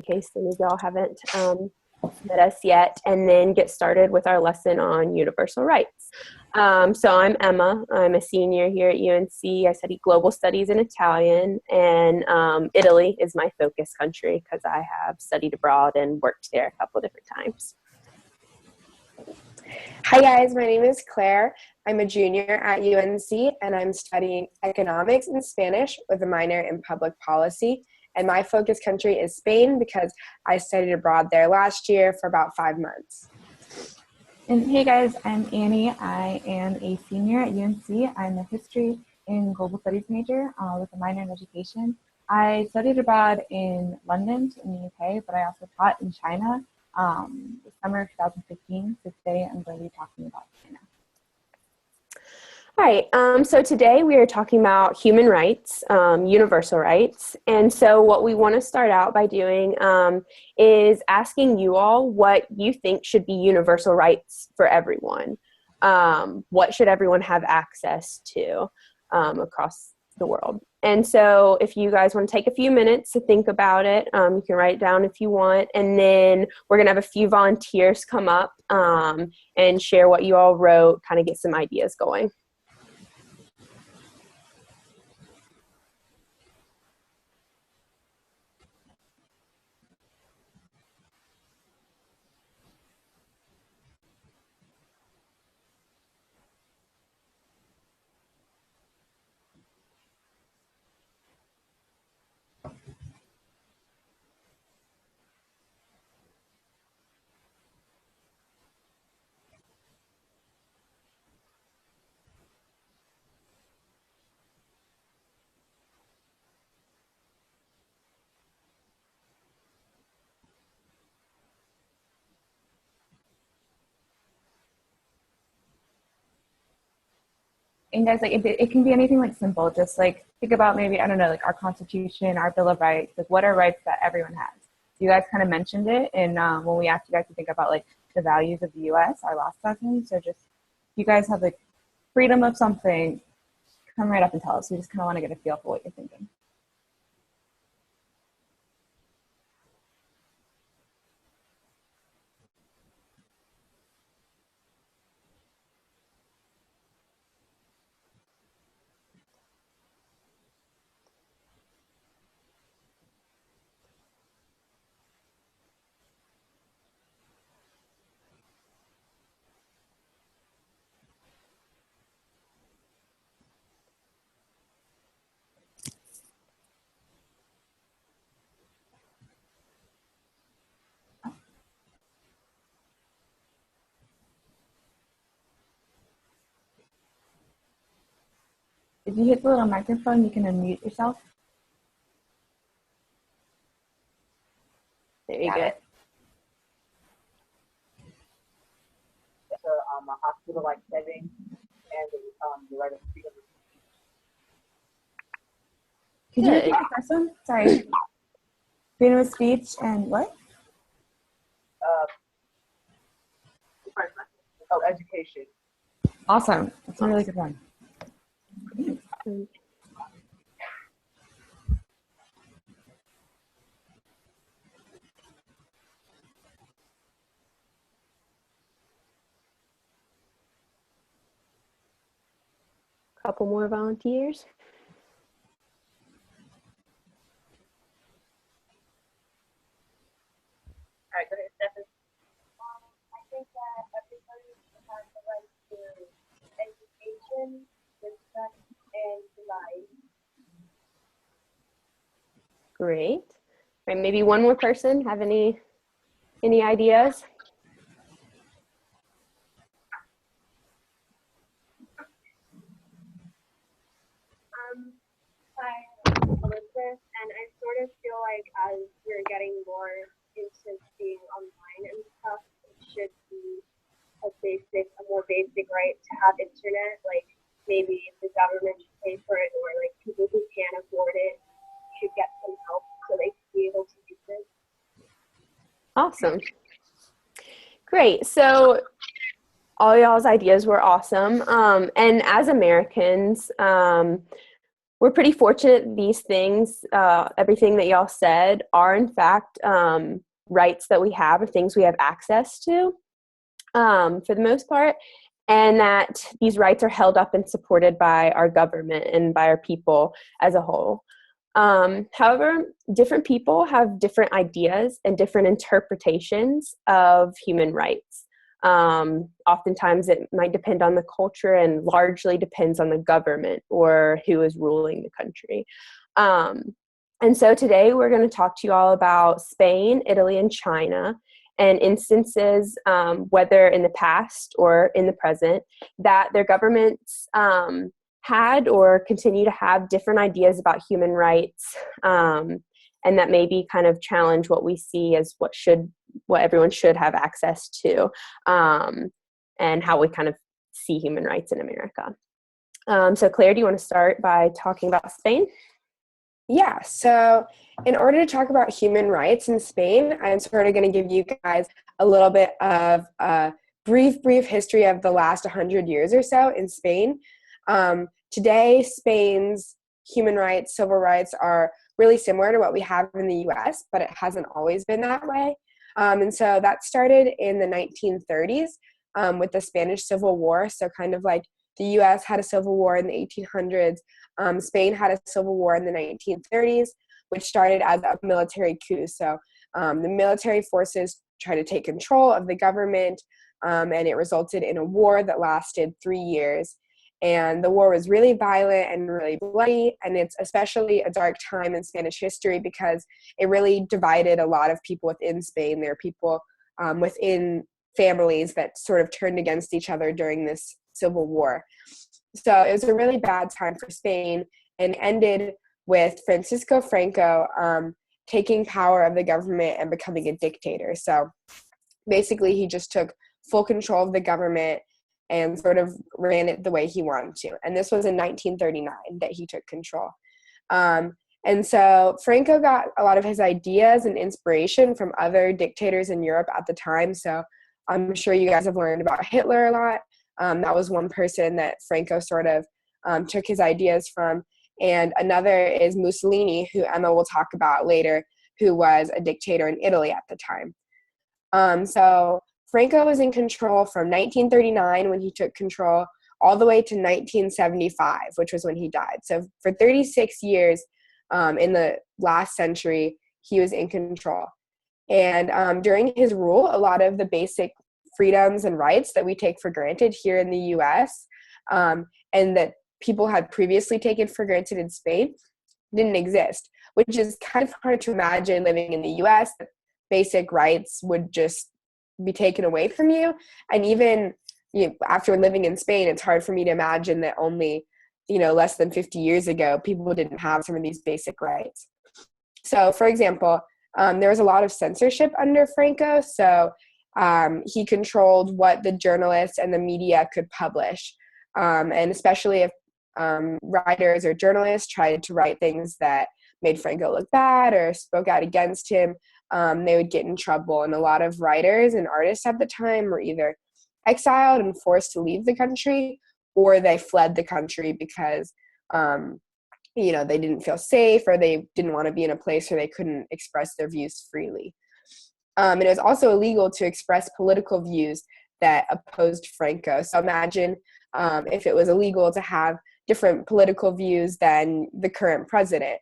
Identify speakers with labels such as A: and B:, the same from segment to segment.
A: case any of y'all haven't met us yet, and then get started with our lesson on universal rights. So I'm Emma. I'm a senior here at UNC. I study global studies in Italian, and Italy is my focus country because I have studied abroad and worked there a couple different times.
B: Hi guys, my name is Claire. I'm a junior at UNC and I'm studying economics and Spanish with a minor in public policy. And my focus country is Spain because I studied abroad there last year for about 5 months.
C: And hey guys, I'm Annie. I am a senior at UNC. I'm a history and global studies major with a minor in education. I studied abroad in London in the UK, but I also taught in China the summer of 2015. So today I'm going to be talking about China.
A: All right, so today we are talking about human rights, universal rights. And so what we want to start out by doing is asking you all what you think should be universal rights for everyone. What should everyone have access to across the world? And so if you guys want to take a few minutes to think about it, you can write it down if you want. And then we're going to have a few volunteers come up and share what you all wrote, kind of get some ideas going.
C: And guys, like it can be anything like simple. Just like think about maybe, I don't know, like our Constitution, our Bill of Rights, like what are rights that everyone has? You guys kind of mentioned it, and when we asked you guys to think about like the values of the U.S., our last lesson. So just you guys have like freedom of something, come right up and tell us. We just kind of want to get a feel for what you're thinking. If you hit the little microphone, you can unmute yourself.
A: There you go.
D: It's a hospital-like setting, and the right of freedom of speech.
C: Could you repeat the first one? Sorry. Freedom of speech and what?
D: Education.
C: Awesome. That's a really good one.
A: Couple more volunteers.
D: All right, go ahead, Stephen.
E: I think that everybody has the right to education, respect, and life.
A: Great. All right, maybe one more person have any ideas?
E: I'm Elizabeth, and I sort of feel like as we're getting more into being online and stuff, it should be a more basic right to have internet. Like maybe the government should pay for it, or like people who can't afford it should get some help so they can be able to use it.
A: Awesome. Great. So all y'all's ideas were awesome. And as Americans, we're pretty fortunate these things, everything that y'all said, are in fact rights that we have or things we have access to for the most part, and that these rights are held up and supported by our government and by our people as a whole. However, different people have different ideas and different interpretations of human rights. Oftentimes it might depend on the culture and largely depends on the government or who is ruling the country. And so today we're going to talk to you all about Spain, Italy, and China, and instances, whether in the past or in the present, that their governments had or continue to have different ideas about human rights, and that maybe kind of challenge what we see as what everyone should have access to, and how we kind of see human rights in America. So Claire, do you want to start by talking about Spain?
B: Yeah, so in order to talk about human rights in Spain, I'm sort of going to give you guys a little bit of a brief history of the last 100 years or so in Spain. Today, Spain's human rights, civil rights are really similar to what we have in the US, but it hasn't always been that way. And so that started in the 1930s with the Spanish Civil War. So kind of like the US had a civil war in the 1800s, Spain had a civil war in the 1930s, which started as a military coup. So the military forces tried to take control of the government, and it resulted in a war that lasted 3 years. And the war was really violent and really bloody, and it's especially a dark time in Spanish history because it really divided a lot of people within Spain. There are people within families that sort of turned against each other during this civil war. So it was a really bad time for Spain, and ended with Francisco Franco taking power of the government and becoming a dictator. So basically he just took full control of the government and sort of ran it the way he wanted to. And this was in 1939 that he took control. And so Franco got a lot of his ideas and inspiration from other dictators in Europe at the time. So I'm sure you guys have learned about Hitler a lot. That was one person that Franco sort of took his ideas from. And another is Mussolini, who Emma will talk about later, who was a dictator in Italy at the time. So Franco was in control from 1939 when he took control all the way to 1975, which was when he died. So for 36 years in the last century, he was in control. And during his rule, a lot of the basic freedoms and rights that we take for granted here in the US, and that people had previously taken for granted in Spain, didn't exist, which is kind of hard to imagine living in the US. Basic rights would just be taken away from you. And even after living in Spain, it's hard for me to imagine that only less than 50 years ago, people didn't have some of these basic rights. So, for example, there was a lot of censorship under Franco. So he controlled what the journalists and the media could publish. And especially if writers or journalists tried to write things that made Franco look bad or spoke out against him, they would get in trouble. And a lot of writers and artists at the time were either exiled and forced to leave the country, or they fled the country because they didn't feel safe, or they didn't want to be in a place where they couldn't express their views freely. And it was also illegal to express political views that opposed Franco. So imagine if it was illegal to have different political views than the current president.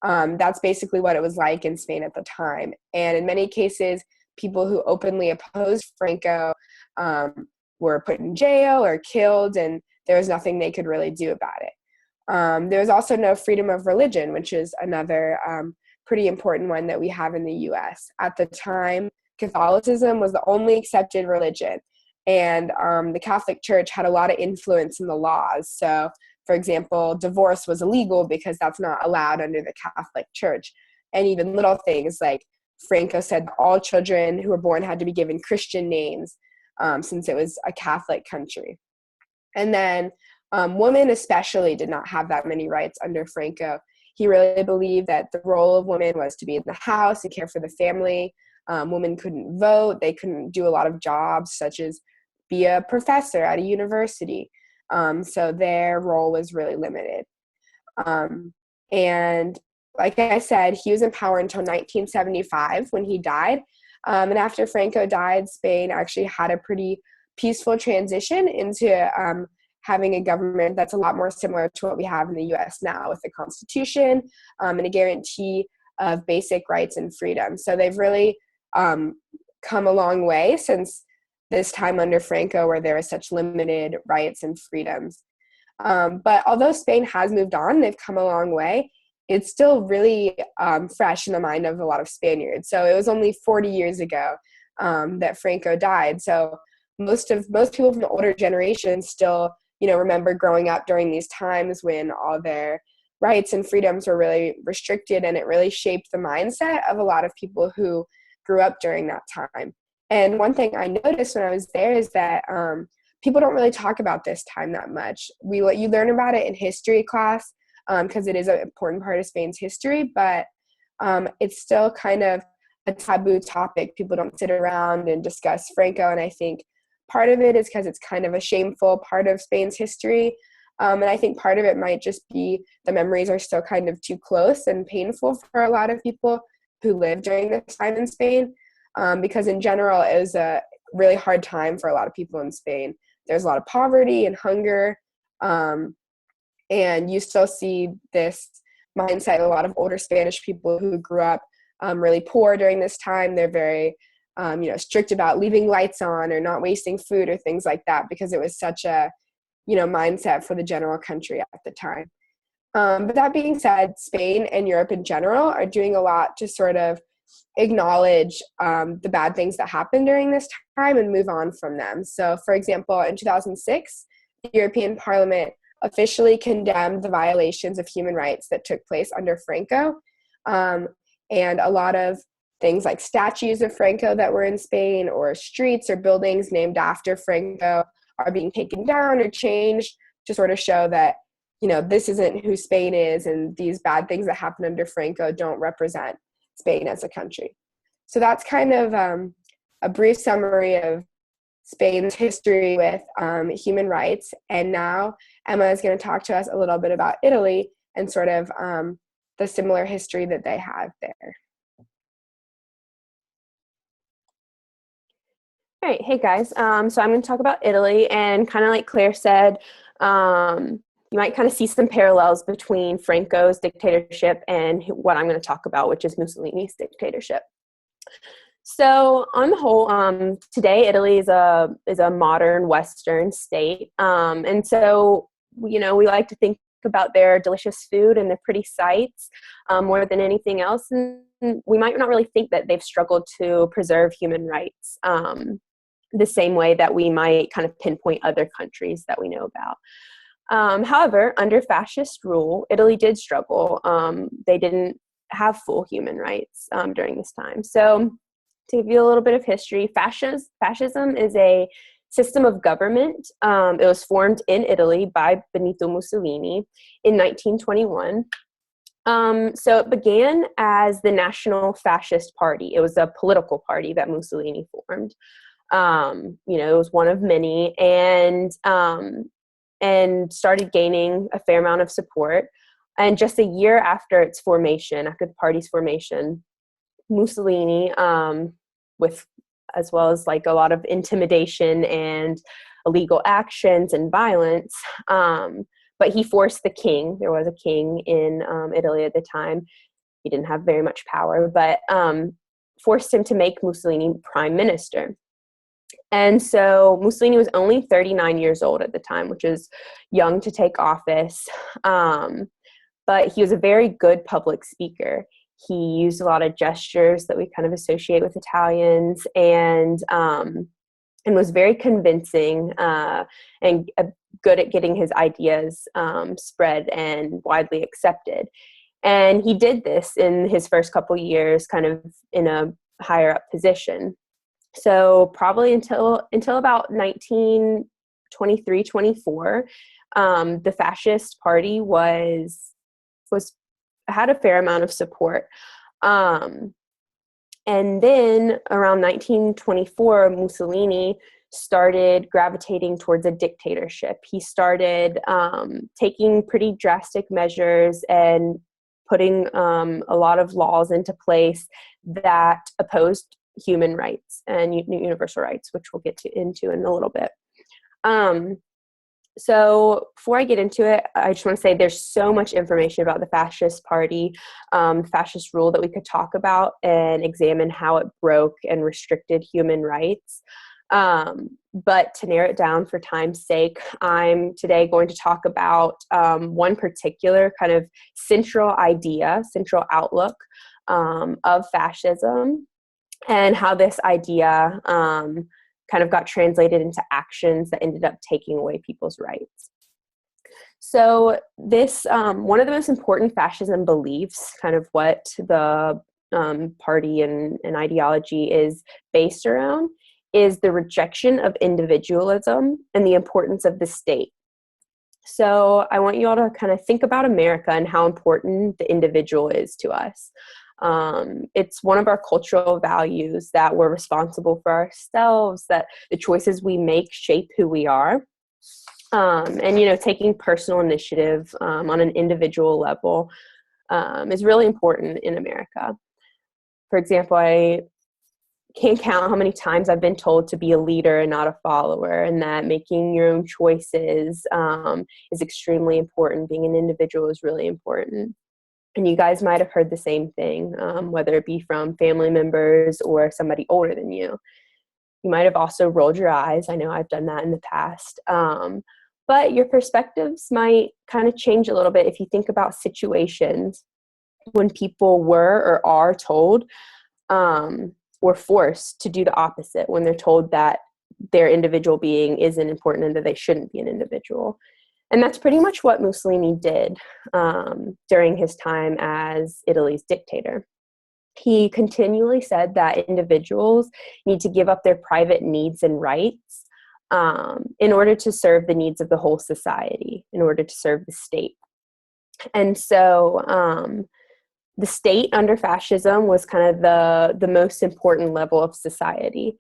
B: That's basically what it was like in Spain at the time. And in many cases, people who openly opposed Franco were put in jail or killed, and there was nothing they could really do about it. There was also no freedom of religion, which is another pretty important one that we have in the US. At the time, Catholicism was the only accepted religion, and the Catholic Church had a lot of influence in the laws. So, for example, divorce was illegal because that's not allowed under the Catholic Church. And even little things like Franco said all children who were born had to be given Christian names since it was a Catholic country. And then women especially did not have that many rights under Franco. He really believed that the role of women was to be in the house and care for the family. Women couldn't vote. They couldn't do a lot of jobs, such as be a professor at a university. So their role was really limited. And like I said, he was in power until 1975 when he died. And after Franco died, Spain actually had a pretty peaceful transition into having a government that's a lot more similar to what we have in the US now, with the Constitution and a guarantee of basic rights and freedom. So they've really come a long way since this time under Franco, where there was such limited rights and freedoms. But although Spain has moved on, they've come a long way, it's still really fresh in the mind of a lot of Spaniards. So it was only 40 years ago that Franco died. So most people from the older generation still, remember growing up during these times when all their rights and freedoms were really restricted, and it really shaped the mindset of a lot of people who grew up during that time. And one thing I noticed when I was there is that people don't really talk about this time that much. You learn about it in history class because it is an important part of Spain's history, but it's still kind of a taboo topic. People don't sit around and discuss Franco, and I think part of it is because it's kind of a shameful part of Spain's history. And I think part of it might just be the memories are still kind of too close and painful for a lot of people who lived during this time in Spain, because in general, it was a really hard time for a lot of people in Spain. There's a lot of poverty and hunger, and you still see this mindset of a lot of older Spanish people who grew up really poor during this time. They're very strict about leaving lights on or not wasting food or things like that, because it was such a mindset for the general country at the time. But that being said, Spain and Europe in general are doing a lot to sort of acknowledge the bad things that happened during this time and move on from them. So, for example, in 2006, the European Parliament officially condemned the violations of human rights that took place under Franco. And a lot of things like statues of Franco that were in Spain, or streets or buildings named after Franco, are being taken down or changed to sort of show that, this isn't who Spain is, and these bad things that happened under Franco don't represent Spain as a country. So that's kind of a brief summary of Spain's history with human rights. And now Emma is going to talk to us a little bit about Italy and sort of the similar history that they have there.
A: All right, hey guys. So I'm going to talk about Italy, and kind of like Claire said, you might kind of see some parallels between Franco's dictatorship and what I'm going to talk about, which is Mussolini's dictatorship. So on the whole, today Italy is a modern Western state, and so we like to think about their delicious food and their pretty sights more than anything else, and we might not really think that they've struggled to preserve human rights the same way that we might kind of pinpoint other countries that we know about. However, under fascist rule, Italy did struggle. They didn't have full human rights during this time. So to give you a little bit of history, fascism is a system of government. It was formed in Italy by Benito Mussolini in 1921. So it began as the National Fascist Party. It was a political party that Mussolini formed. It was one of many, and started gaining a fair amount of support. And just a year after its formation, after the party's formation, Mussolini, as well as like a lot of intimidation and illegal actions and violence, but he forced the king. There was a king in Italy at the time. He didn't have very much power, but forced him to make Mussolini prime minister. And so Mussolini was only 39 years old at the time, which is young to take office. But he was a very good public speaker. He used a lot of gestures that we kind of associate with Italians, and was very convincing and good at getting his ideas spread and widely accepted. And he did this in his first couple years, kind of in a higher up position. So probably until about 1923, 24, the fascist party had a fair amount of support. And then around 1924, Mussolini started gravitating towards a dictatorship. He started taking pretty drastic measures and putting a lot of laws into place that opposed human rights and universal rights, which we'll get into in a little bit. So before I get into it, I just want to say there's so much information about the fascist party, fascist rule that we could talk about and examine how it broke and restricted human rights. But to narrow it down for time's sake, I'm today going to talk about one particular kind of central idea, central outlook of fascism, and how this idea kind of got translated into actions that ended up taking away people's rights. So this, one of the most important fascism beliefs, kind of what the party and ideology is based around, is the rejection of individualism and the importance of the state. So I want you all to kind of think about America and how important the individual is to us. It's one of our cultural values that we're responsible for ourselves, that the choices we make shape who we are. And, you know, taking personal initiative on an individual level is really important in America. For example, I can't count how many times I've been told to be a leader and not a follower, and that making your own choices is extremely important. Being an individual is really important. And you guys might have heard the same thing, whether it be from family members or somebody older than you. You might have also rolled your eyes. I know I've done that in the past. But your perspectives might kind of change a little bit if you think about situations when people were or are told or forced to do the opposite, when they're told that their individual being isn't important and that they shouldn't be an individual. And that's pretty much what Mussolini did during his time as Italy's dictator. He continually said that individuals need to give up their private needs and rights in order to serve the needs of the whole society, in order to serve the state. And so the state under fascism was kind of the most important level of society.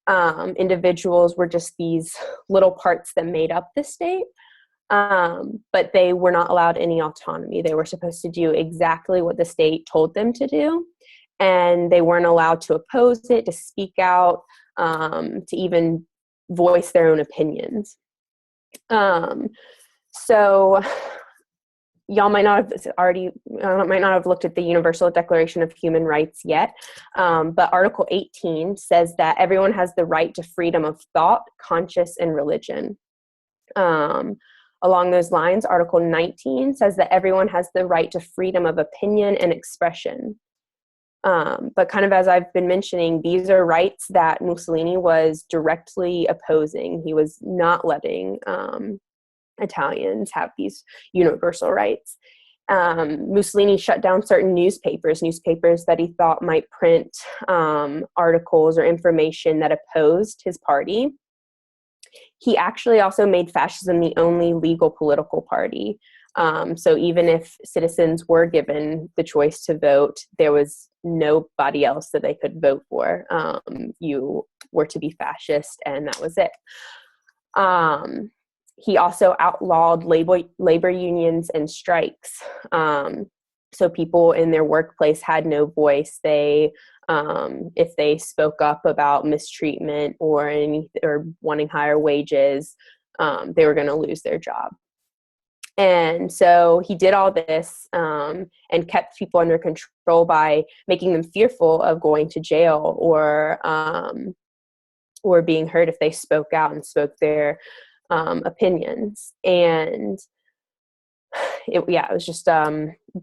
A: Individuals were just these little parts that made up the state. But they were not allowed any autonomy. They were supposed to do exactly what the state told them to do, and they weren't allowed to oppose it, to speak out, to even voice their own opinions. So y'all might not have looked at the Universal Declaration of Human Rights yet, but Article 18 says that everyone has the right to freedom of thought, conscience, and religion. Along those lines, Article 19 says that everyone has the right to freedom of opinion and expression. But kind of as I've been mentioning, these are rights that Mussolini was directly opposing. He was not letting Italians have these universal rights. Mussolini shut down certain newspapers that he thought might print articles or information that opposed his party. He actually also made fascism the only legal political party. So even if citizens were given the choice to vote, there was nobody else that they could vote for. You were to be fascist, and that was it. He also outlawed labor unions and strikes. So people in their workplace had no voice. They, if they spoke up about mistreatment or wanting higher wages, they were going to lose their job. And so he did all this and kept people under control by making them fearful of going to jail or being hurt if they spoke out and spoke their opinions. And it was just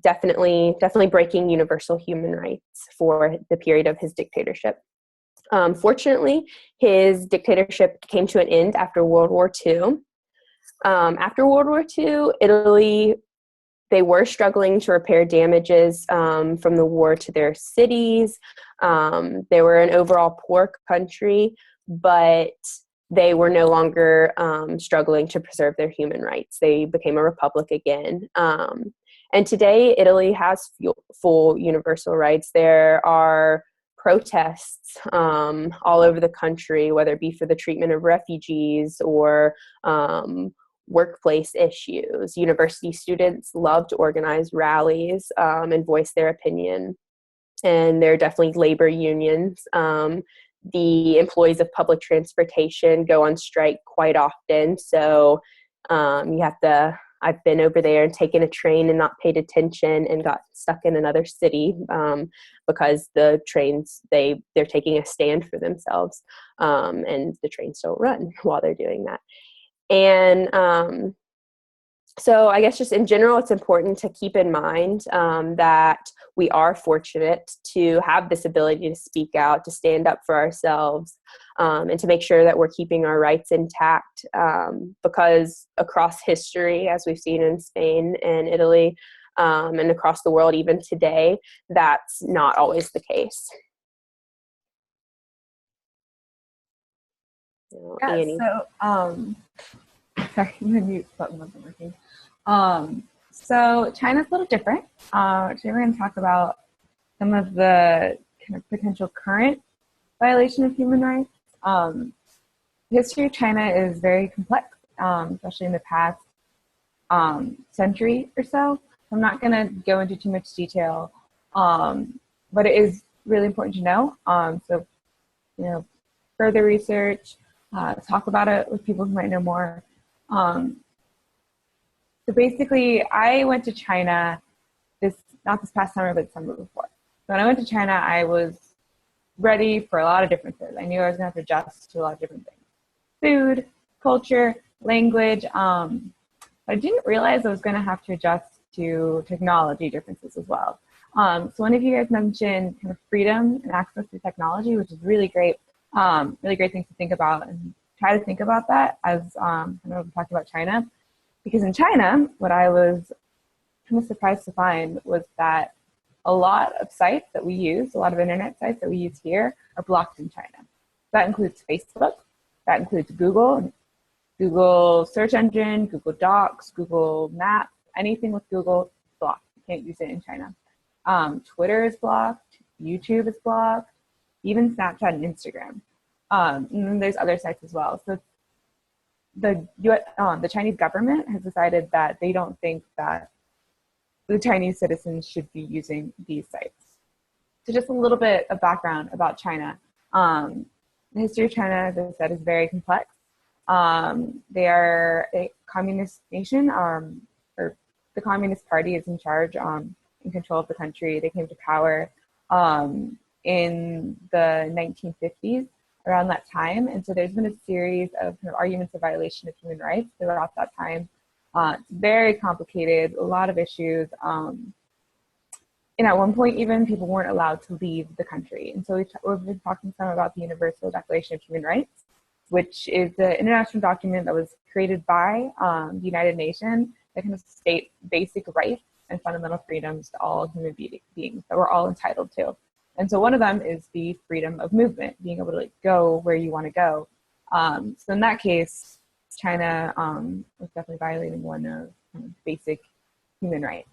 A: definitely breaking universal human rights for the period of his dictatorship. Fortunately, his dictatorship came to an end after World War II. After World War II, Italy, they were struggling to repair damages from the war to their cities. They were an overall poor country, but they were no longer struggling to preserve their human rights. They became a republic again. And today, Italy has full universal rights. There are protests all over the country, whether it be for the treatment of refugees or workplace issues. University students love to organize rallies and voice their opinion. And there are definitely labor unions. The employees of public transportation go on strike quite often. So you have to, I've been over there and taken a train and not paid attention and got stuck in another city because the trains, they're taking a stand for themselves, and the trains don't run while they're doing that. And so I guess just in general, it's important to keep in mind that we are fortunate to have this ability to speak out, to stand up for ourselves, and to make sure that we're keeping our rights intact, because across history, as we've seen in Spain and Italy, and across the world even today, that's not always the case.
C: Yeah,
A: Annie.
C: so, sorry, my mute button wasn't working. So China's a little different. Today we're going to talk about some of the kind of potential current violation of human rights. The history of China is very complex, especially in the past century or so. I'm not going to go into too much detail, but it is really important to know. So, you know, further research, talk about it with people who might know more. So basically, I went to China not this past summer, but the summer before. So when I went to China, I was ready for a lot of differences. I knew I was going to have to adjust to a lot of different things. Food, culture, language. But I didn't realize I was going to have to adjust to technology differences as well. So one of you guys mentioned kind of freedom and access to technology, which is really great thing to think about, and try to think about that as I know I'm talking about China. Because in China, what I was kind of surprised to find was that a lot of sites that we use, a lot of internet sites that we use here, are blocked in China. That includes Facebook, that includes Google search engine, Google Docs, Google Maps, anything with Google is blocked. You can't use it in China. Twitter is blocked, YouTube is blocked, even Snapchat and Instagram. And then there's other sites as well. So the Chinese government has decided that they don't think that the Chinese citizens should be using these sites. So just a little bit of background about China. The history of China, as I said, is very complex. They are a communist nation, or the Communist Party is in charge, in control of the country. They came to power in the 1950s, around that time. And so there's been a series of kind of arguments of violation of human rights throughout that time. It's very complicated, a lot of issues. And at one point, even people weren't allowed to leave the country. And so we've been talking some about the Universal Declaration of Human Rights, which is an international document that was created by the United Nations that kind of states basic rights and fundamental freedoms to all human beings that we're all entitled to. And so one of them is the freedom of movement, being able to go where you want to go. So in that case, China was definitely violating one of basic human rights.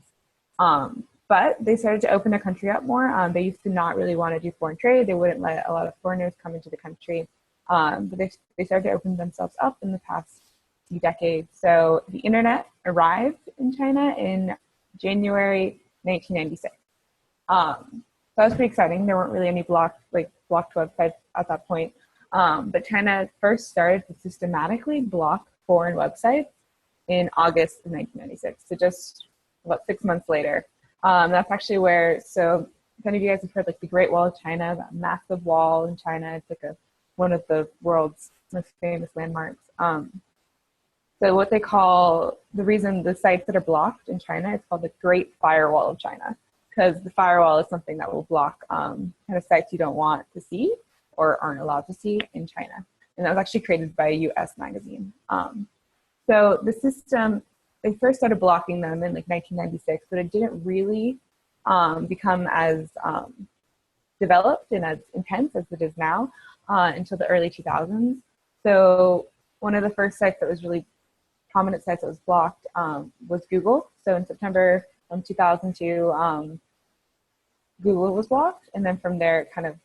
C: But they started to open the country up more. They used to not really want to do foreign trade. They wouldn't let a lot of foreigners come into the country. But they started to open themselves up in the past few decades. So the internet arrived in China in January 1996. So that was pretty exciting. There weren't really any blocked websites at that point. But China first started to systematically block foreign websites in August of 1996. So just about 6 months later. That's actually where, so if any of you guys have heard like the Great Wall of China, that massive wall in China, it's like one of the world's most famous landmarks. So what they call, the reason the sites that are blocked in China, it's called the Great Firewall of China, because the firewall is something that will block kind of sites you don't want to see or aren't allowed to see in China. And that was actually created by a US magazine. So the system, they first started blocking them in like 1996, but it didn't really become as developed and as intense as it is now until the early 2000s. So one of the first sites that was really prominent sites that was blocked was Google. So in September 2002, Google was blocked, and then from there it kind of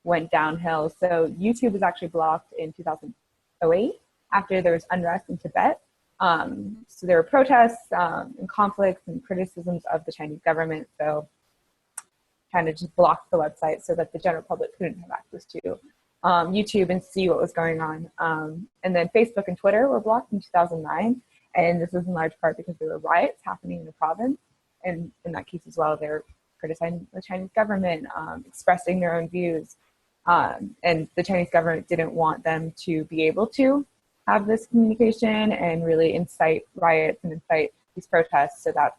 C: went downhill. So YouTube was actually blocked in 2008 after there was unrest in Tibet. So there were protests and conflicts and criticisms of the Chinese government. So China just blocked the website so that the general public couldn't have access to YouTube and see what was going on. And then Facebook and Twitter were blocked in 2009. And this was in large part because there were riots happening in the province. And in that case as well, they're criticizing the Chinese government, expressing their own views. And the Chinese government didn't want them to be able to have this communication and really incite riots and incite these protests. So that's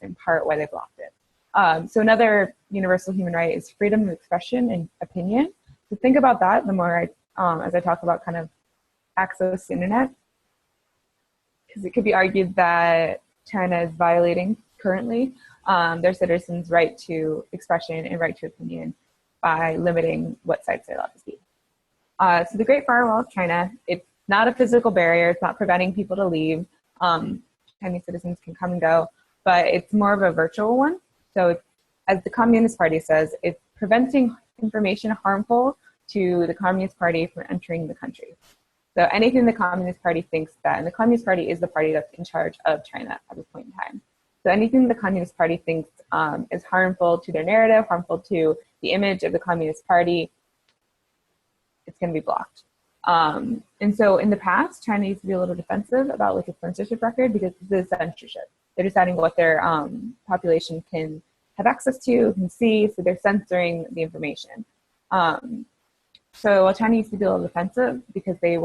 C: in part why they blocked it. So another universal human right is freedom of expression and opinion. So think about that the more as I talk about kind of access to the internet, because it could be argued that China is violating currently their citizens' right to expression and right to opinion by limiting what sites they're allowed to see. So the Great Firewall of China, it's not a physical barrier. It's not preventing people to leave. Chinese citizens can come and go, but it's more of a virtual one. So it's, as the Communist Party says, it's preventing information harmful to the Communist Party from entering the country. So anything the Communist Party thinks that, and the Communist Party is the party that's in charge of China at this point in time. So anything the Communist Party thinks is harmful to their narrative, harmful to the image of the Communist Party, it's going to be blocked. And so in the past, China used to be a little defensive about like a censorship record because this is censorship. They're deciding what their population can have access to, can see, so they're censoring the information. So while China used to be a little defensive because they've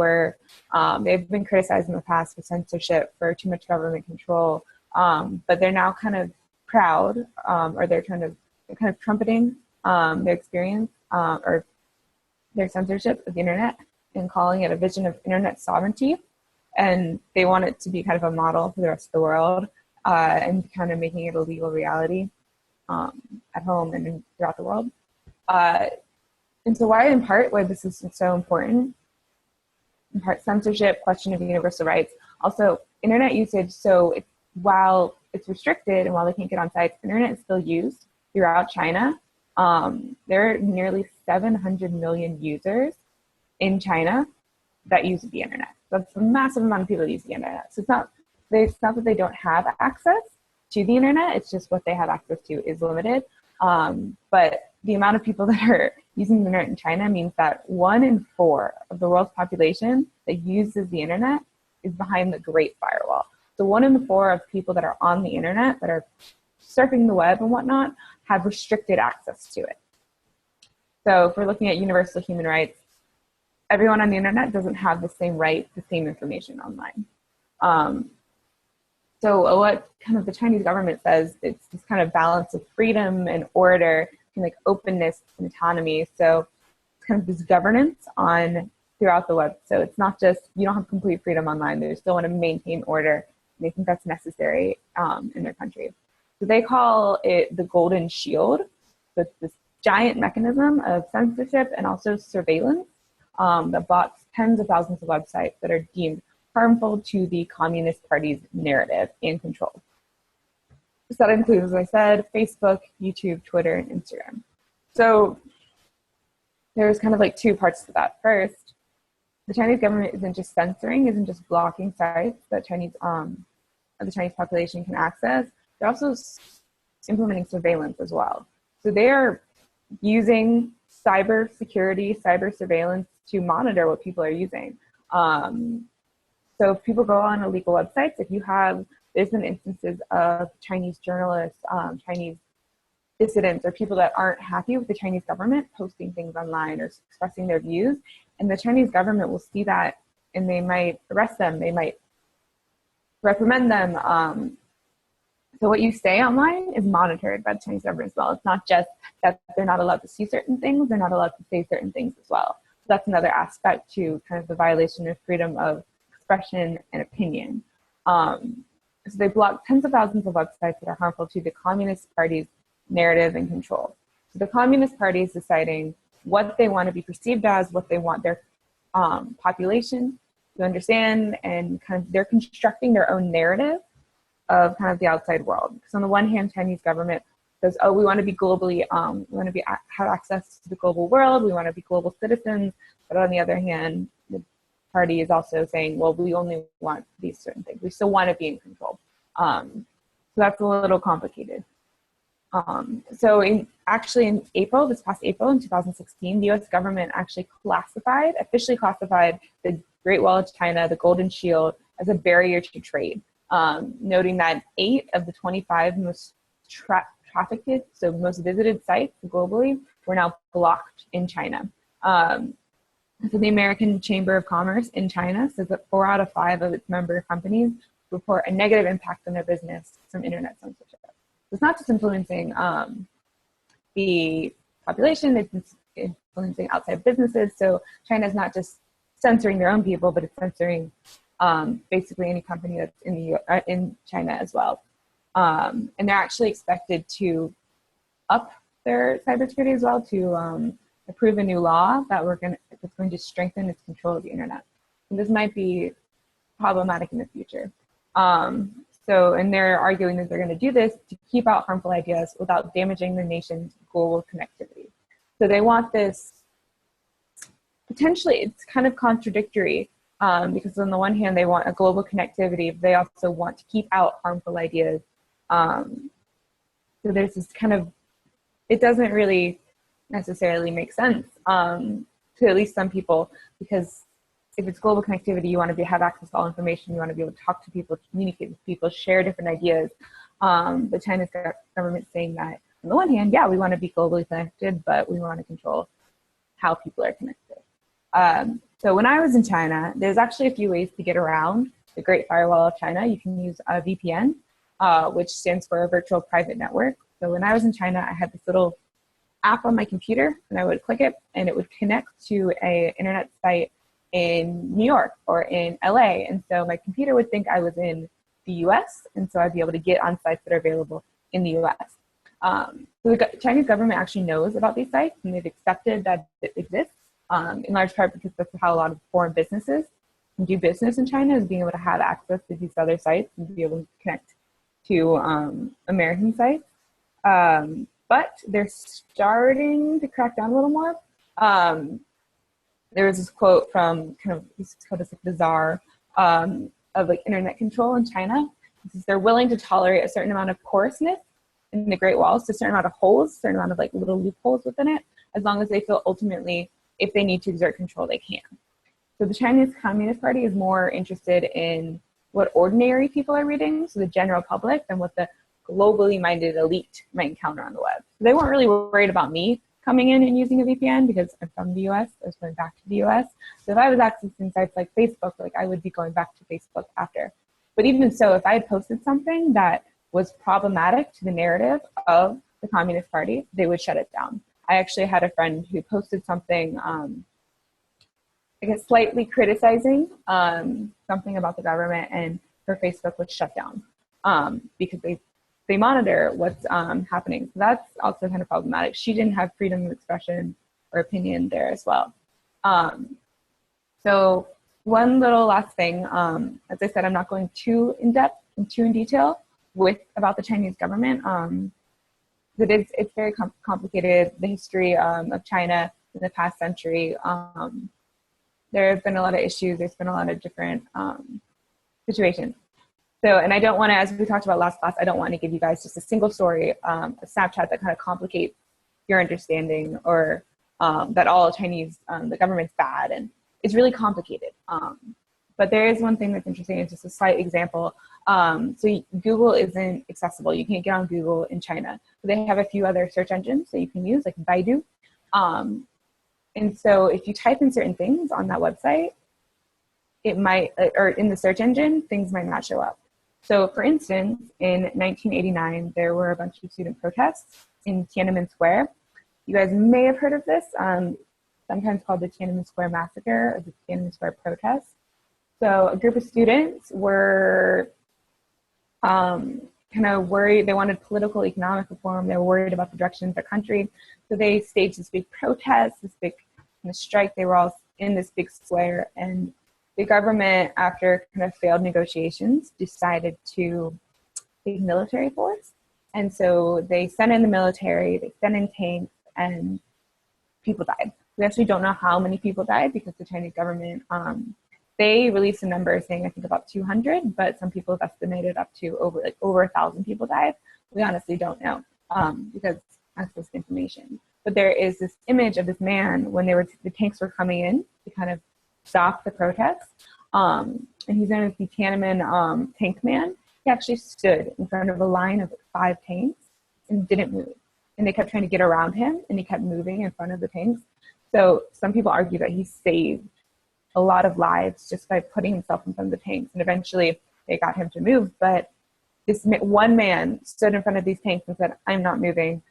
C: been criticized in the past for censorship, for too much government control, but they're now kind of proud, or they're kind of trumpeting their experience or their censorship of the internet and calling it a vision of internet sovereignty. And they want it to be kind of a model for the rest of the world and kind of making it a legal reality at home and throughout the world. And so why, in part, why this is so important, in part censorship, question of universal rights, also internet usage. So while it's restricted and while they can't get on sites, internet is still used throughout China. There are nearly 700 million users in China that use the internet. That's a massive amount of people that use the internet. So it's not that they don't have access to the internet, it's just what they have access to is limited. But the amount of people that are using the internet in China means that 1 in 4 of the world's population that uses the internet is behind the Great Firewall. So 1 in 4 of people that are on the internet, that are surfing the web and whatnot, have restricted access to it. So if we're looking at universal human rights, everyone on the internet doesn't have the same right, the same information online. So what kind of the Chinese government says, it's this kind of balance of freedom and order and like openness and autonomy. So it's kind of this governance on throughout the web. So it's not just, you don't have complete freedom online. They still want to maintain order. And they think that's necessary in their country. So they call it the golden shield. So it's this giant mechanism of censorship and also surveillance that blocks tens of thousands of websites that are deemed harmful to the Communist Party's narrative and control. So that includes, as I said, Facebook, YouTube, Twitter, and Instagram. So there's kind of like 2 parts to that. First, the Chinese government isn't just censoring, isn't just blocking sites that the Chinese population can access. They're also implementing surveillance as well. So they are using cyber security, cyber surveillance to monitor what people are using. So if people go on illegal websites, there's been instances of Chinese journalists, Chinese dissidents, or people that aren't happy with the Chinese government posting things online or expressing their views. And the Chinese government will see that and they might arrest them, they might reprimand them. So what you say online is monitored by the Chinese government as well. It's not just that they're not allowed to see certain things, they're not allowed to say certain things as well. So that's another aspect to kind of the violation of freedom of expression and opinion. So they block tens of thousands of websites that are harmful to the Communist Party's narrative and control. So the Communist Party is deciding what they want to be perceived as, what they want their population to understand, and kind of they're constructing their own narrative of kind of the outside world. Because on the one hand, Chinese government says, oh, we want to be globally, we want to have access to the global world, we want to be global citizens. But on the other hand, the party is also saying, well, we only want these certain things. We still want to be in control. So that's a little complicated. So in April, this past April in 2016, the US government actually officially classified the Great Wall of China, the Golden Shield, as a barrier to trade, noting that 8 of the 25 most trafficked, so most visited sites globally, were now blocked in China. So the American Chamber of Commerce in China says that 4 out of 5 of its member companies report a negative impact on their business from internet censorship. It's not just influencing the population, it's influencing outside businesses. So China is not just censoring their own people, but it's censoring basically any company that's in China as well. And they're actually expected to up their cybersecurity as well to approve a new law that's going to strengthen its control of the internet. And this might be problematic in the future. And they're arguing that they're going to do this to keep out harmful ideas without damaging the nation's global connectivity. So they want this, potentially it's kind of contradictory because on the one hand, they want a global connectivity, but they also want to keep out harmful ideas. So there's this kind of, it doesn't really necessarily make sense to at least some people, because if it's global connectivity, you want to have access to all information, you want to be able to talk to people, communicate with people, share different ideas. But China's government saying that, on the one hand, yeah, we want to be globally connected, but we want to control how people are connected. So when I was in China, there's actually a few ways to get around the Great Firewall of China. You can use a VPN, which stands for a virtual private network. So when I was in China, I had this little app on my computer, and I would click it, and it would connect to an internet site in New York or in LA. And so my computer would think I was in the US, and so I'd be able to get on sites that are available in the US. So the Chinese government actually knows about these sites, and they've accepted that it exists, in large part because that's how a lot of foreign businesses can do business in China, is being able to have access to these other sites and be able to connect to American sites. But they're starting to crack down a little more. There was this quote from this quote is like the czar of like internet control in China. This is, they're willing to tolerate a certain amount of porousness in the Great Walls, so a certain amount of holes, a certain amount of like little loopholes within it, as long as they feel ultimately if they need to exert control, they can. So the Chinese Communist Party is more interested in what ordinary people are reading, so the general public, than what the globally minded elite might encounter on the web. So they weren't really worried about me coming in and using a VPN because I'm from the US, I was going back to the US. So if I was accessing sites like Facebook, like I would be going back to Facebook after. But even so, if I had posted something that was problematic to the narrative of the Communist Party, they would shut it down. I actually had a friend who posted something, I guess slightly criticizing something about the government, and her Facebook was shut down because they monitor what's happening. So that's also kind of problematic. She didn't have freedom of expression or opinion there as well. So one little last thing, as I said, I'm not going too in depth and too in detail about the Chinese government. It's very complicated, the history of China in the past century. There have been a lot of issues. There's been a lot of different situations. So, and I don't want to, as we talked about last class, I don't want to give you guys just a single story, a snapshot that kind of complicates your understanding, or that all Chinese, the government's bad, and it's really complicated. But there is one thing that's interesting. It's just a slight example. So Google isn't accessible. You can't get on Google in China. They have a few other search engines that you can use, like Baidu. And so if you type in certain things on that website, it might, or in the search engine, things might not show up. So for instance, in 1989, there were a bunch of student protests in Tiananmen Square. You guys may have heard of this, sometimes called the Tiananmen Square Massacre or the Tiananmen Square protests. So a group of students were kind of worried. They wanted political, economic reform. They were worried about the direction of their country. So they staged this big protest, this big strike. They were all in this big square, and the government, after kind of failed negotiations, decided to take military force And so they sent in the military, they sent in tanks, and people died. We actually don't know how many people died because the Chinese government, they released a number saying I think about 200, but some people have estimated up to over 1,000 people died. We honestly don't know because access to information. But there is this image of this man when the tanks were coming in to kind of stop the protests. And he's known as the Tiananmen tank man. He actually stood in front of a line of 5 tanks and didn't move. And they kept trying to get around him, and he kept moving in front of the tanks. So some people argue that he saved a lot of lives just by putting himself in front of the tanks. And eventually they got him to move. But this one man stood in front of these tanks and said, I'm not moving.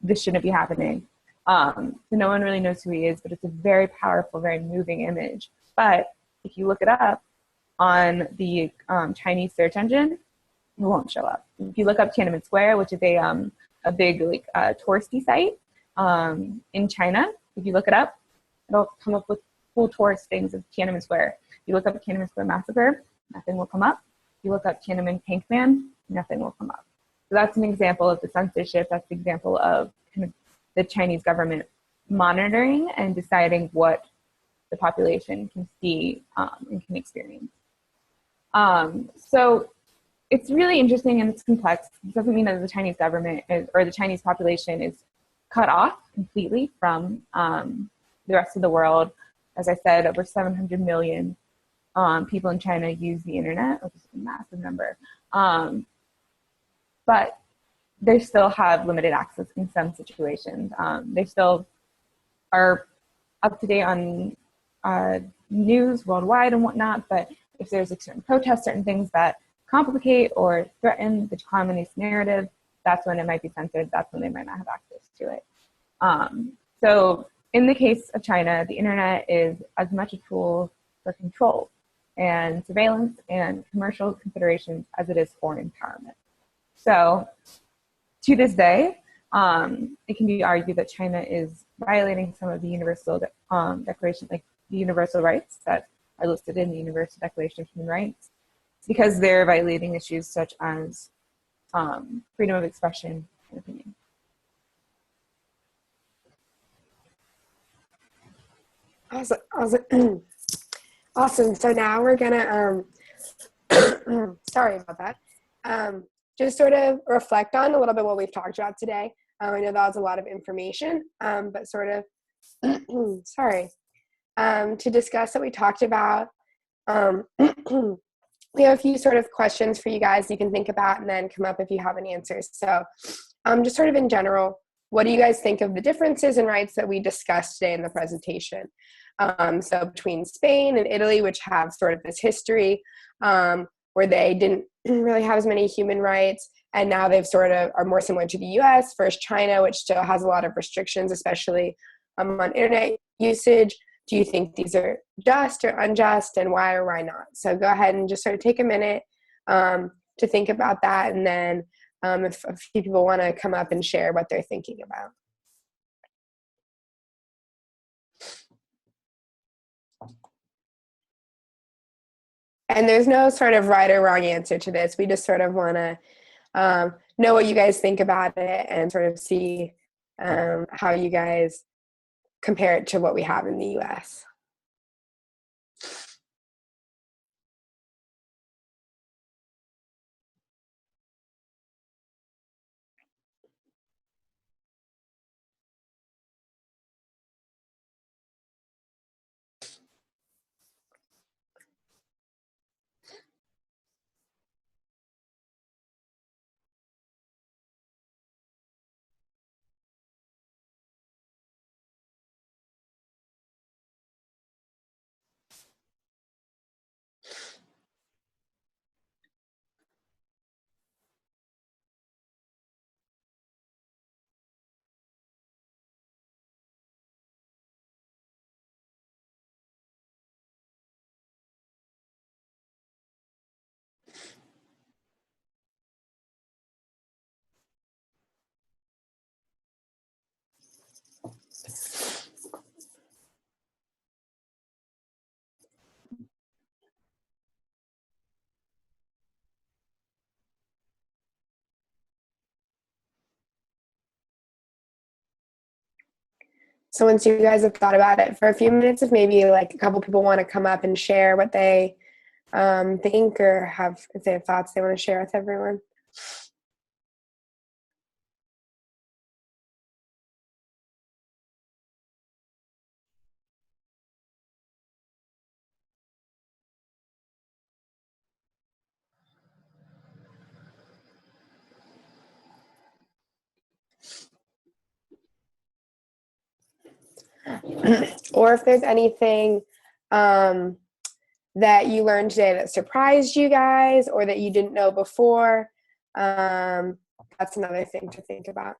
C: This shouldn't be happening. So no one really knows who he is, but it's a very powerful, very moving image. But if you look it up on the Chinese search engine, it won't show up. If you look up Tiananmen Square, which is a big touristy site in China, if you look it up, it'll come up with full tourist things of Tiananmen Square. If you look up Tiananmen Square Massacre, nothing will come up. If you look up Tiananmen Tank Man, nothing will come up. So that's an example of the censorship. That's an example of kind of the Chinese government monitoring and deciding what the population can see and can experience. So it's really interesting and it's complex. It doesn't mean that the Chinese government or the Chinese population is cut off completely from the rest of the world. As I said, over 700 million people in China use the internet, which is a massive number. But they still have limited access in some situations. They still are up to date on news worldwide and whatnot, but if there's like certain protests, certain things that complicate or threaten the communist narrative, that's when it might be censored. That's when they might not have access to it. So in the case of China, the internet is as much a tool for control and surveillance and commercial considerations as it is for empowerment. So to this day, it can be argued that China is violating some of the universal declaration, like the universal rights that are listed in the Universal Declaration of Human Rights, because they're violating issues such as freedom of expression and opinion.
B: Awesome. Awesome. So now we're gonna sorry about that. Just sort of reflect on a little bit what we've talked about today. I know that was a lot of information, but sort of sorry. To discuss what we talked about, we have a few sort of questions for you guys you can think about and then come up if you have any answers. So just sort of in general, what do you guys think of the differences in rights that we discussed today in the presentation? So between Spain and Italy, which have sort of this history where they didn't really have as many human rights, and now they've sort of are more similar to the US, versus China, which still has a lot of restrictions, especially on internet usage. Do you think these are just or unjust, and why or why not? So go ahead and just sort of take a minute to think about that, and then if a few people want to come up and share what they're thinking about. And there's no sort of right or wrong answer to this. We just sort of want to know what you guys think about it and sort of see how you guys compare it to what we have in the US. So once you guys have thought about it for a few minutes, if maybe like a couple people want to come up and share what they think, or have, if they have thoughts they want to share with everyone. Or if there's anything that you learned today that surprised you guys or that you didn't know before, that's another thing to think about.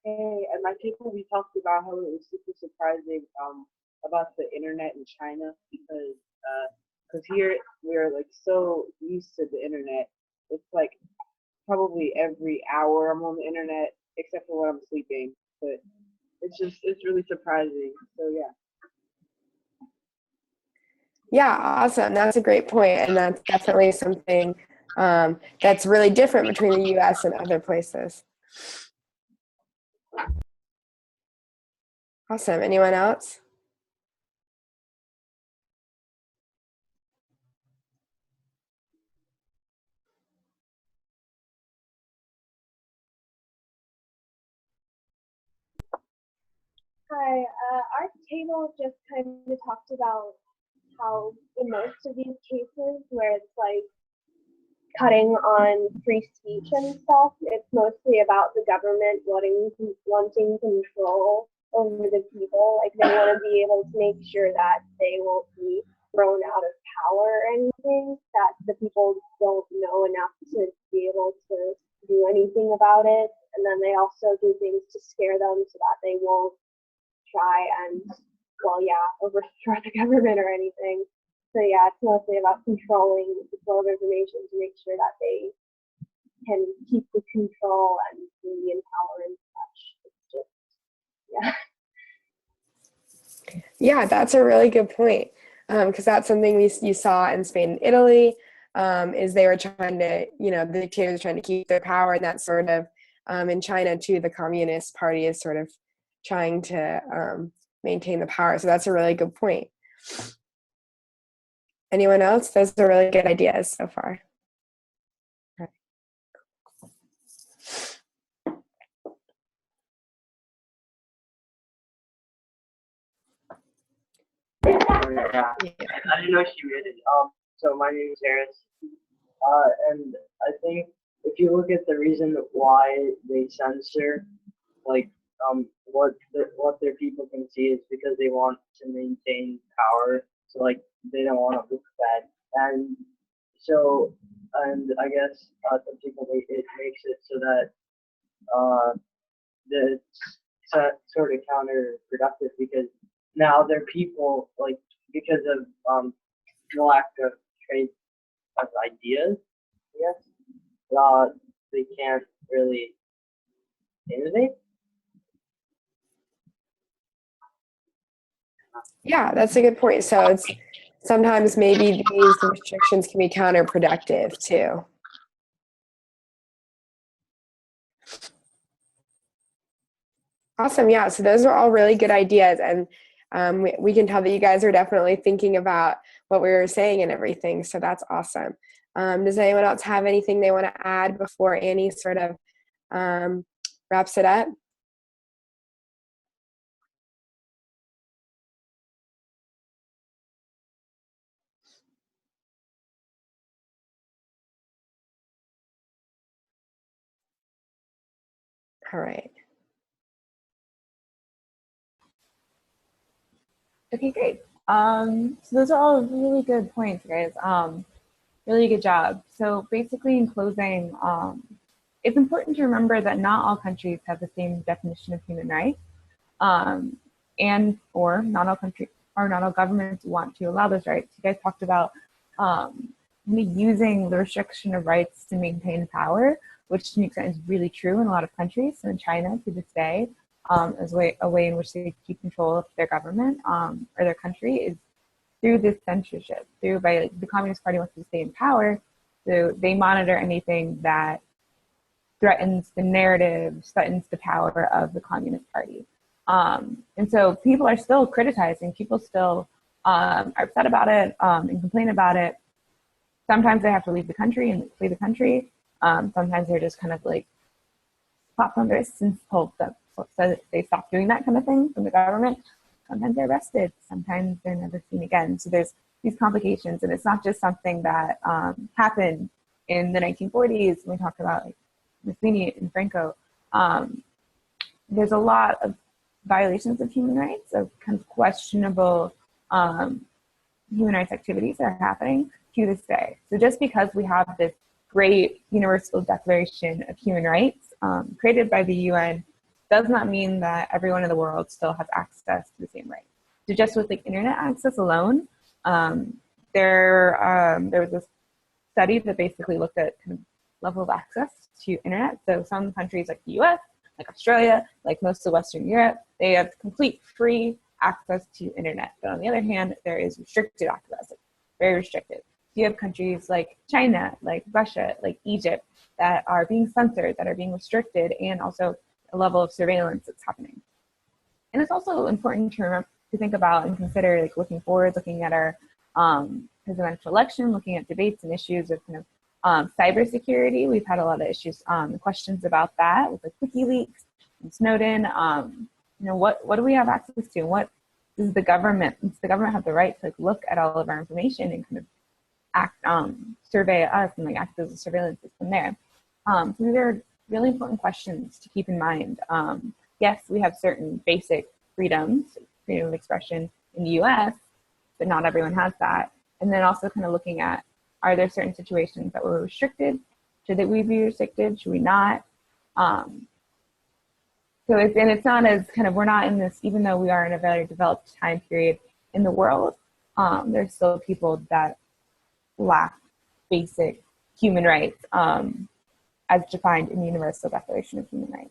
F: Hey, at my table we talked about how it was super surprising about the internet in China because here we're like so used to the internet. It's like probably every hour I'm on the internet except for when I'm sleeping. But it's really surprising. So yeah.
B: Yeah, awesome. That's a great point, and that's definitely something that's really different between the U.S. and other places. Awesome. Anyone else?
E: Hi, our table just kind of talked about how in most of these cases where it's like cutting on free speech and stuff, it's mostly about the government wanting control over the people. Like they want to be able to make sure that they won't be thrown out of power or anything, that the people don't know enough to be able to do anything about it. And then they also do things to scare them so that they won't try and, well, yeah, overthrow the government or anything. So yeah, it's mostly about controlling the flow of information to make sure that they can keep the control and be in power and such. It's just, yeah.
B: Yeah, that's a really good point, because that's something you saw in Spain and Italy, is they were trying to, the dictators were trying to keep their power, and that sort of, in China too, the Communist Party is sort of trying to maintain the power. So that's a really good point. Anyone else? Those are really good ideas so far.
G: Yeah. I didn't know she read it. So my name is Harris. And I think if you look at the reason why they censor, like, what their people can see is because they want to maintain power. So like they don't want to look bad. And so, and I guess some people it makes it so that it's sort of counterproductive because now their people, like, because of the lack of trade of ideas, I guess, they can't really innovate.
B: Yeah, that's a good point. So it's sometimes maybe these restrictions can be counterproductive too. Awesome. Yeah. So those are all really good ideas. And we can tell that you guys are definitely thinking about what we were saying and everything. So that's awesome. Does anyone else have anything they want to add before Annie sort of wraps it up? All right.
C: Okay, great. So those are all really good points, guys. Really good job. So basically, in closing, it's important to remember that not all countries have the same definition of human rights, and or not all countries or not all governments want to allow those rights. You guys talked about using the restriction of rights to maintain power, which to an extent is really true in a lot of countries. So in China, to this day, as a way in which they keep control of their government or their country is through this censorship, the Communist Party wants to stay in power, so they monitor anything that threatens the narrative, threatens the power of the Communist Party. And so people are still criticizing, people still are upset about it and complain about it. Sometimes they have to leave the country and flee the country. Sometimes they're just kind of like slapped on the wrists and told that so that they stop doing that kind of thing from the government. Sometimes they're arrested. Sometimes they're never seen again. So there's these complications, and it's not just something that happened in the 1940s when we talk about like Mussolini and Franco. There's a lot of violations of human rights, of kind of questionable human rights activities that are happening to this day. So just because we have this great Universal Declaration of Human Rights created by the UN does not mean that everyone in the world still has access to the same rights. So just with like internet access alone, there was this study that basically looked at kind of level of access to internet. So some countries like the US, like Australia, like most of Western Europe, they have complete free access to internet. But on the other hand, there is restricted access, very restricted. You have countries like China, like Russia, like Egypt, that are being censored, that are being restricted, and also a level of surveillance that's happening. And it's also important to think about and consider, like looking forward, looking at our presidential election, looking at debates and issues of kind of cybersecurity. We've had a lot of issues, questions about that with like WikiLeaks and Snowden. What do we have access to? And what does the government have the right to like look at all of our information and kind of survey us and like act as a surveillance system there? So these are really important questions to keep in mind. Yes, we have certain basic freedoms, freedom of expression in the US, but not everyone has that. And then also kind of looking at, are there certain situations that were restricted? Should we be restricted? Should we not? So it's not as kind of, we're not in this, even though we are in a very developed time period in the world, there's still people that lack basic human rights as defined in the Universal Declaration of Human Rights.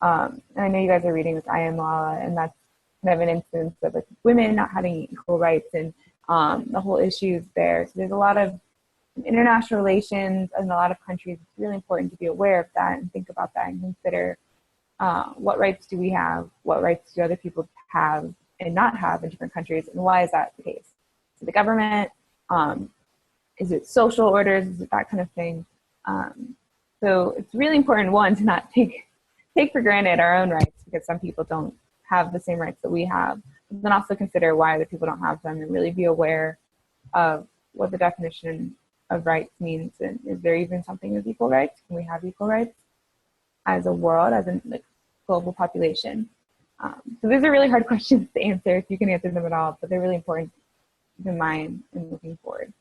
C: And I know you guys are reading this IM law, and that's kind of an instance of like women not having equal rights and the whole issues there. So there's a lot of international relations in a lot of countries. It's really important to be aware of that and think about that and consider what rights do we have, what rights do other people have and not have in different countries, and why is that the case? Is it the government? Is it social orders? Is it that kind of thing? So it's really important, one, to not take for granted our own rights, because some people don't have the same rights that we have. But then also consider why other people don't have them, and really be aware of what the definition of rights means. And is there even something as equal rights? Can we have equal rights as a world, as a like, global population? So these are really hard questions to answer, if you can answer them at all, but they're really important to keep in mind and looking forward.